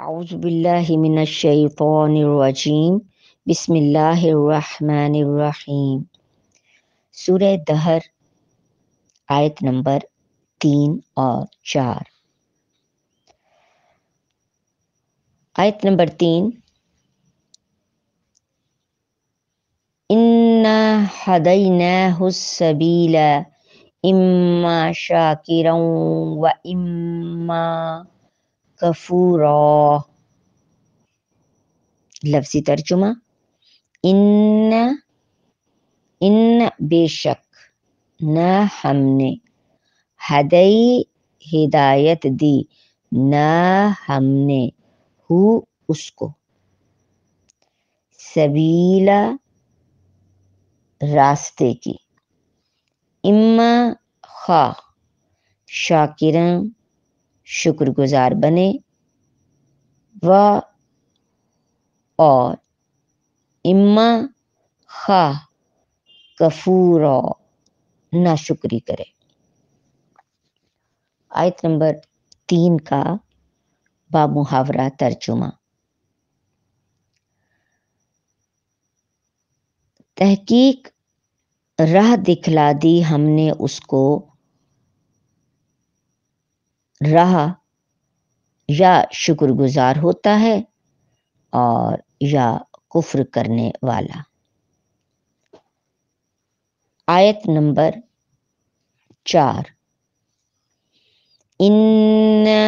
اعوذ باللہ من الشیطان الرجیم بسم اللہ الرحمن الرحیم۔ سورہ دہر آیت نمبر 3 اور 4۔ آیت نمبر 3، انا ہدیناہ السبیل اما شاکرا و اما کفورا۔ لفظی ترجمہ، ان بے شک، نہ ہم نے، ہدئی ہدایت دی، نہ ہم نے، ہو اس کو، سبیلا راستے کی، اما خواہ، شاکرن شکر گزار بنے، و اور، اما خواہ کفورا نہ شکری کرے۔ آیت نمبر 3 کا بامحاورہ ترجمہ۔ تحقیق راہ دکھلا دی ہم نے اس کو، راہ یا شکر گزار ہوتا ہے اور یا کفر کرنے والا۔ آیت نمبر 4، اِنَّا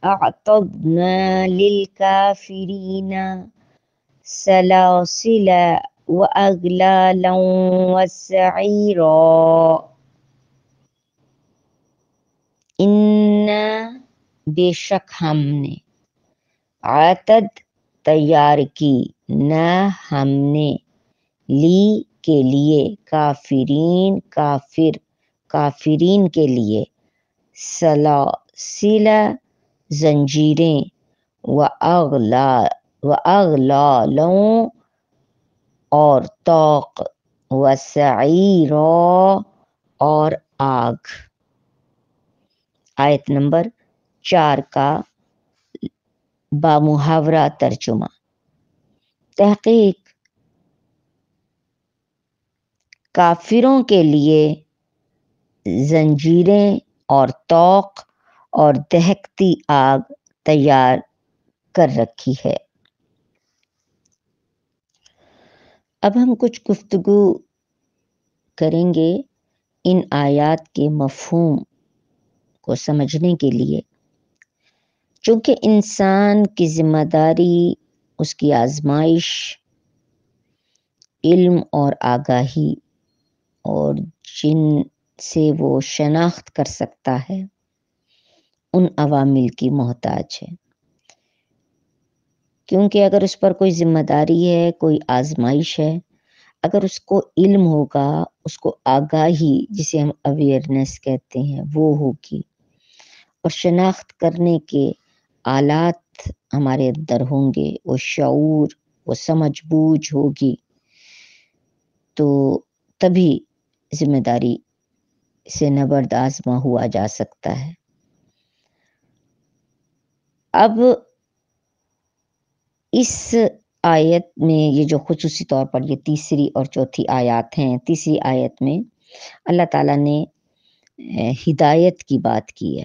اعتدنا للکافرین سلاسل واغلالا وسعیرا۔ اِنَّا بے شک ہم نے، عتد تیار کی، نہ ہم نے، لی کے لیے، کافرین کے لیے، سلاسل زنجیریں، واغلالوں اور طوق، وسعیرا اور آگ۔ آیت نمبر 4 کا بامحاورہ ترجمہ۔ تحقیق کافروں کے لیے زنجیریں اور طوق اور دہکتی آگ تیار کر رکھی ہے۔ اب ہم کچھ گفتگو کریں گے ان آیات کے مفہوم کو سمجھنے کے لیے، چونکہ انسان کی ذمہ داری، اس کی آزمائش، علم اور آگاہی اور جن سے وہ شناخت کر سکتا ہے ان عوامل کی محتاج ہے۔ کیونکہ اگر اس پر کوئی ذمہ داری ہے، کوئی آزمائش ہے، اگر اس کو علم ہوگا، اس کو آگاہی جسے ہم اویئرنیس کہتے ہیں وہ ہوگی، اور شناخت کرنے کے آلات ہمارے اندر ہوں گے، وہ شعور، وہ سمجھ بوجھ ہوگی، تو تبھی ذمہ داری سے نبرد آزما ہوا جا سکتا ہے۔ اب اس آیت میں یہ جو خصوصی طور پر یہ تیسری اور چوتھی آیات ہیں، تیسری آیت میں اللہ تعالیٰ نے ہدایت کی بات کی ہے،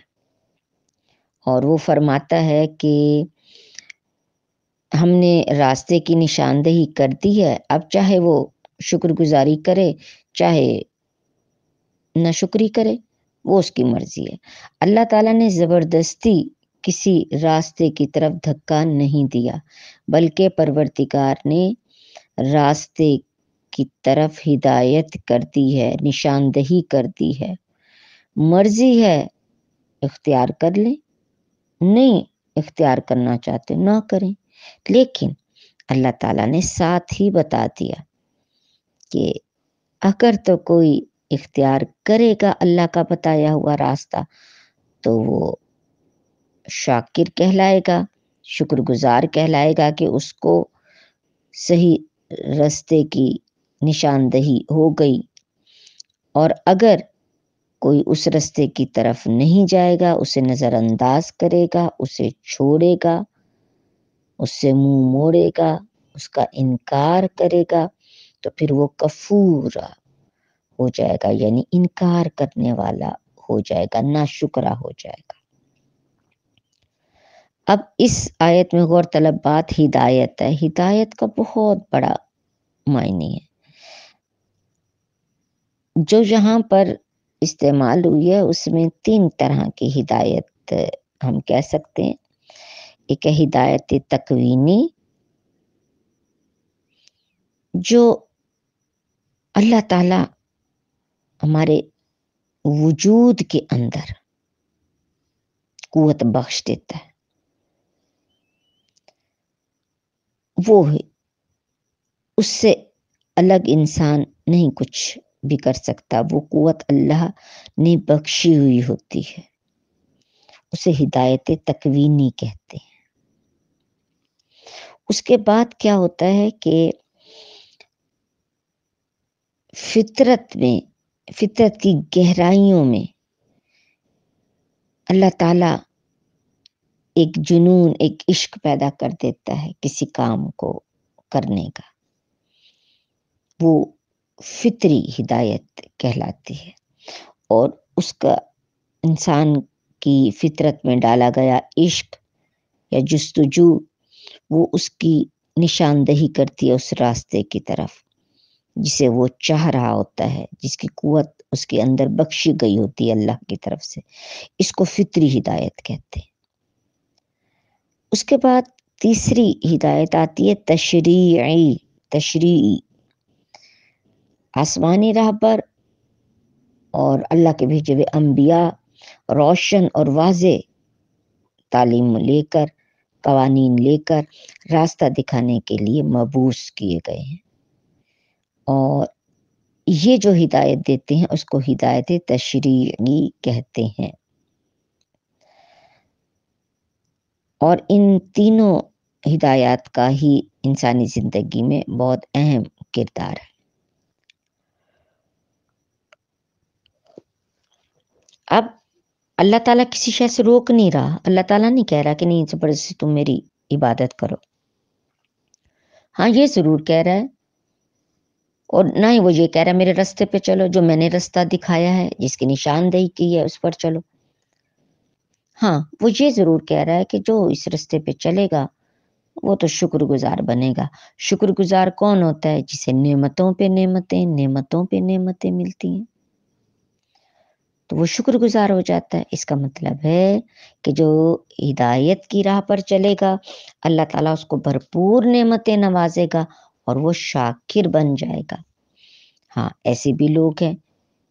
اور وہ فرماتا ہے کہ ہم نے راستے کی نشاندہی کر دی ہے، اب چاہے وہ شکر گزاری کرے چاہے نہ شکری کرے، وہ اس کی مرضی ہے۔ اللہ تعالیٰ نے زبردستی کسی راستے کی طرف دھکا نہیں دیا، بلکہ پروردگار نے راستے کی طرف ہدایت کر دی ہے، نشاندہی کر دی ہے۔ مرضی ہے اختیار کر لیں، نہیں اختیار کرنا چاہتے نہ کریں، لیکن اللہ تعالیٰ نے ساتھ ہی بتا دیا کہ اگر تو کوئی اختیار کرے گا اللہ کا بتایا ہوا راستہ تو وہ شاکر کہلائے گا، شکر گزار کہلائے گا کہ اس کو صحیح راستے کی نشاندہی ہو گئی، اور اگر کوئی اس راستے کی طرف نہیں جائے گا، اسے نظر انداز کرے گا، اسے چھوڑے گا، اس سے منہ موڑے گا، اس کا انکار کرے گا، تو پھر وہ کفورا ہو جائے گا، یعنی انکار کرنے والا ہو جائے گا، ناشکرا ہو جائے گا۔ اب اس آیت میں غور طلب بات ہدایت ہے۔ ہدایت کا بہت بڑا معنی ہے جو یہاں پر استعمال ہوئی ہے، اس میں 3 طرح کی ہدایت ہم کہہ سکتے ہیں۔ ایک ہے ہدایت تکوینی، جو اللہ تعالی ہمارے وجود کے اندر قوت بخش دیتا ہے، وہ اس سے الگ انسان نہیں کچھ بھی کر سکتا، وہ قوت اللہ نے بخشی ہوئی ہوتی ہے، اسے ہدایت تکوینی کہتے ہیں۔ اس کے بعد کیا ہوتا ہے کہ فطرت کی گہرائیوں میں اللہ تعالی ایک جنون، ایک عشق پیدا کر دیتا ہے کسی کام کو کرنے کا، وہ فطری ہدایت کہلاتی ہے، اور اس کا انسان کی فطرت میں ڈالا گیا عشق یا جستجو، وہ اس کی نشاندہی کرتی ہے اس راستے کی طرف جسے وہ چاہ رہا ہوتا ہے، جس کی قوت اس کے اندر بخشی گئی ہوتی ہے اللہ کی طرف سے۔ اس کو فطری ہدایت کہتے ہیں۔ اس کے بعد تیسری ہدایت آتی ہے تشریعی، آسمانی راہ پر اور اللہ کے بھیجے ہوئے انبیاء روشن اور واضح تعلیم لے کر، قوانین لے کر راستہ دکھانے کے لیے مبعوث کیے گئے ہیں، اور یہ جو ہدایت دیتے ہیں اس کو ہدایت تشریعی کہتے ہیں۔ اور ان تینوں ہدایات کا ہی انسانی زندگی میں بہت اہم کردار ہے۔ اب اللہ تعالیٰ کسی شے سے روک نہیں رہا، اللہ تعالیٰ نہیں کہہ رہا کہ نہیں زبردستی تم میری عبادت کرو، ہاں یہ ضرور کہہ رہا ہے، اور نہ ہی وہ یہ کہہ رہا ہے میرے راستے پہ چلو، جو میں نے راستہ دکھایا ہے، جس کی نشاندہی کی ہے اس پر چلو۔ ہاں وہ یہ ضرور کہہ رہا ہے کہ جو اس راستے پہ چلے گا وہ تو شکر گزار بنے گا۔ شکر گزار کون ہوتا ہے؟ جسے نعمتوں پہ نعمتیں ملتی ہیں، تو وہ شکر گزار ہو جاتا ہے۔ اس کا مطلب ہے کہ جو ہدایت کی راہ پر چلے گا، اللہ تعالیٰ اس کو بھرپور نعمتیں نوازے گا اور وہ شاکر بن جائے گا۔ ہاں ایسے بھی لوگ ہیں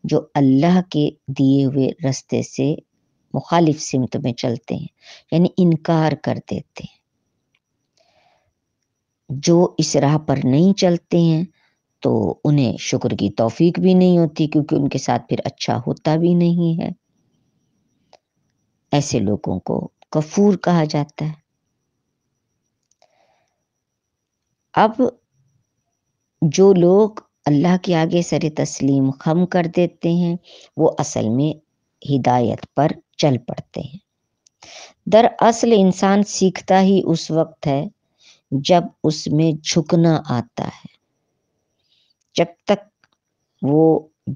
جو اللہ کے دیے ہوئے راستے سے مخالف سمت میں چلتے ہیں، یعنی انکار کر دیتے ہیں۔ جو اس راہ پر نہیں چلتے ہیں تو انہیں شکر کی توفیق بھی نہیں ہوتی، کیونکہ ان کے ساتھ پھر اچھا ہوتا بھی نہیں ہے۔ ایسے لوگوں کو کفور کہا جاتا ہے۔ اب جو لوگ اللہ کے آگے سر تسلیم خم کر دیتے ہیں، وہ اصل میں ہدایت پر چل پڑتے ہیں۔ دراصل انسان سیکھتا ہی اس وقت ہے جب اس میں جھکنا آتا ہے۔ جب تک وہ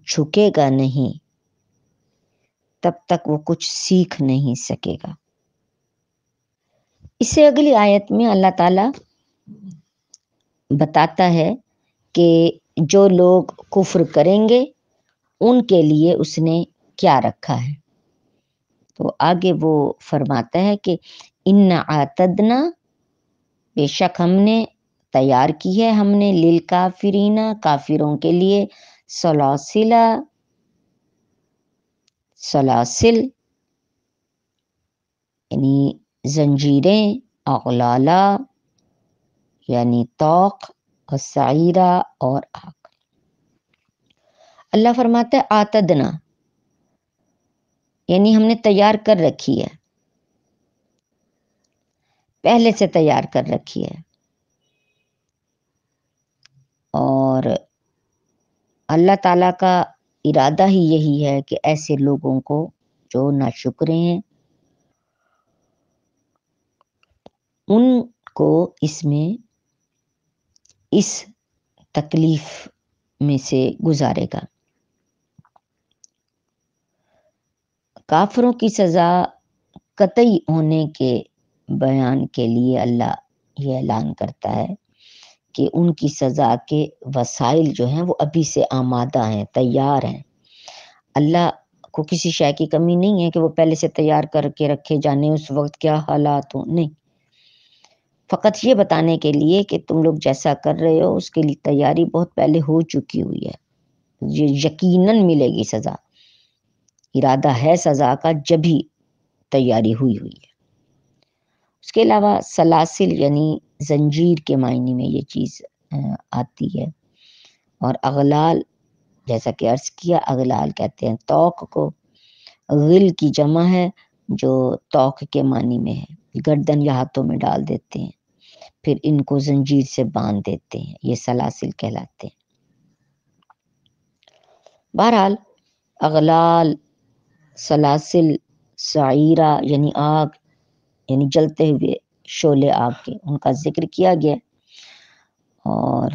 جھکے گا نہیں تب تک وہ کچھ سیکھ نہیں سکے گا۔ اس سے اگلی آیت میں اللہ تعالیٰ بتاتا ہے کہ جو لوگ کفر کریں گے ان کے لیے اس نے کیا رکھا ہے۔ تو آگے وہ فرماتا ہے کہ ان اعتدنا، بے شک ہم نے تیار کی ہے، ہم نے للکافرین، کافروں کے لیے، سلاسل یعنی زنجیریں، اغلالا یعنی طوق، اور سعیرہ اور آگ۔ اللہ فرماتا ہے آتدنا، یعنی ہم نے تیار کر رکھی ہے، پہلے سے تیار کر رکھی ہے، اور اللہ تعالیٰ کا ارادہ ہی یہی ہے کہ ایسے لوگوں کو جو ناشکرے ہیں ان کو اس میں اس تکلیف میں سے گزارے گا۔ کافروں کی سزا قطعی ہونے کے بیان کے لیے اللہ یہ اعلان کرتا ہے کہ ان کی سزا کے وسائل جو ہیں وہ ابھی سے آمادہ ہیں، تیار ہیں۔ اللہ کو کسی شے کی کمی نہیں ہے کہ وہ پہلے سے تیار کر کے رکھے، جانے اس وقت کیا حالات ہوں، نہیں، فقط یہ بتانے کے لیے کہ تم لوگ جیسا کر رہے ہو اس کے لیے تیاری بہت پہلے ہو چکی ہوئی ہے، یہ یقیناً ملے گی سزا، ارادہ ہے سزا کا جب ہی تیاری ہوئی ہے۔ اس کے علاوہ سلاسل یعنی زنجیر کے معنی میں یہ چیز آتی ہے، اور اغلال جیسا کہ عرض کیا، اغلال کہتے ہیں توق کو، غل کی جمع ہے جو توق کے معنی میں ہے، گردن یا ہاتھوں میں ڈال دیتے ہیں پھر ان کو زنجیر سے باندھ دیتے ہیں، یہ سلاسل کہلاتے ہیں۔ بہرحال اغلال، سلاسل، سعیرہ یعنی آگ، یعنی جلتے ہوئے شعلے آگ کے، ان کا ذکر کیا گیا، اور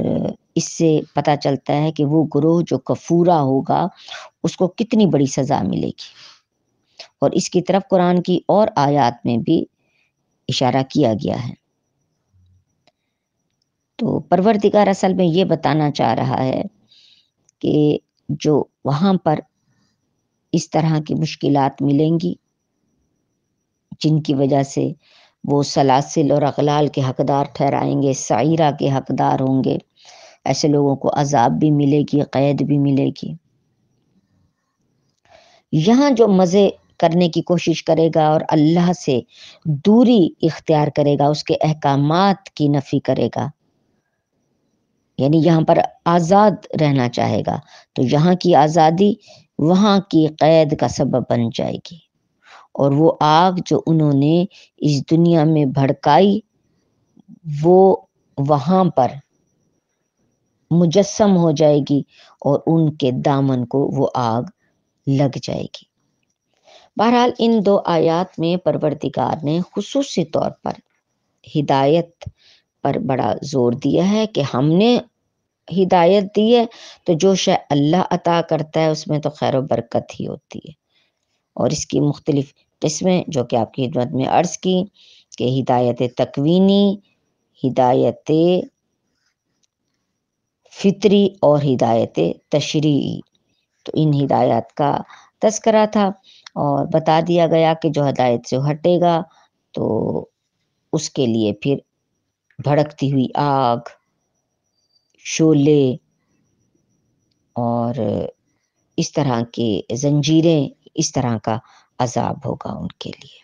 اس سے پتہ چلتا ہے کہ وہ گروہ جو کفورہ ہوگا اس کو کتنی بڑی سزا ملے گی، اور اس کی طرف قرآن کی اور آیات میں بھی اشارہ کیا گیا ہے۔ تو پروردگار اصل میں یہ بتانا چاہ رہا ہے کہ جو وہاں پر اس طرح کی مشکلات ملیں گی جن کی وجہ سے وہ سلاسل اور اغلال کے حقدار ٹھہرائیں گے، سعیرہ کے حقدار ہوں گے، ایسے لوگوں کو عذاب بھی ملے گی، قید بھی ملے گی۔ یہاں جو مزے کرنے کی کوشش کرے گا اور اللہ سے دوری اختیار کرے گا، اس کے احکامات کی نفی کرے گا، یعنی یہاں پر آزاد رہنا چاہے گا، تو یہاں کی آزادی وہاں کی قید کا سبب بن جائے گی، اور وہ آگ جو انہوں نے اس دنیا میں بھڑکائی وہ وہاں پر مجسم ہو جائے گی اور ان کے دامن کو وہ آگ لگ جائے گی۔ بہرحال ان دو آیات میں پروردگار نے خصوصی طور پر ہدایت پر بڑا زور دیا ہے کہ ہم نے ہدایت دی ہے تو جو شے اللہ عطا کرتا ہے اس میں تو خیر و برکت ہی ہوتی ہے، اور اس کی مختلف قسمیں جو کہ آپ کی خدمت میں عرض کی کہ ہدایت تکوینی، ہدایت فطری اور ہدایت تشریعی، تو ان ہدایات کا تذکرہ تھا، اور بتا دیا گیا کہ جو ہدایت سے ہٹے گا تو اس کے لیے پھر بھڑکتی ہوئی آگ، شعلے اور اس طرح کے زنجیریں، اس طرح کا عذاب ہوگا ان کے لیے۔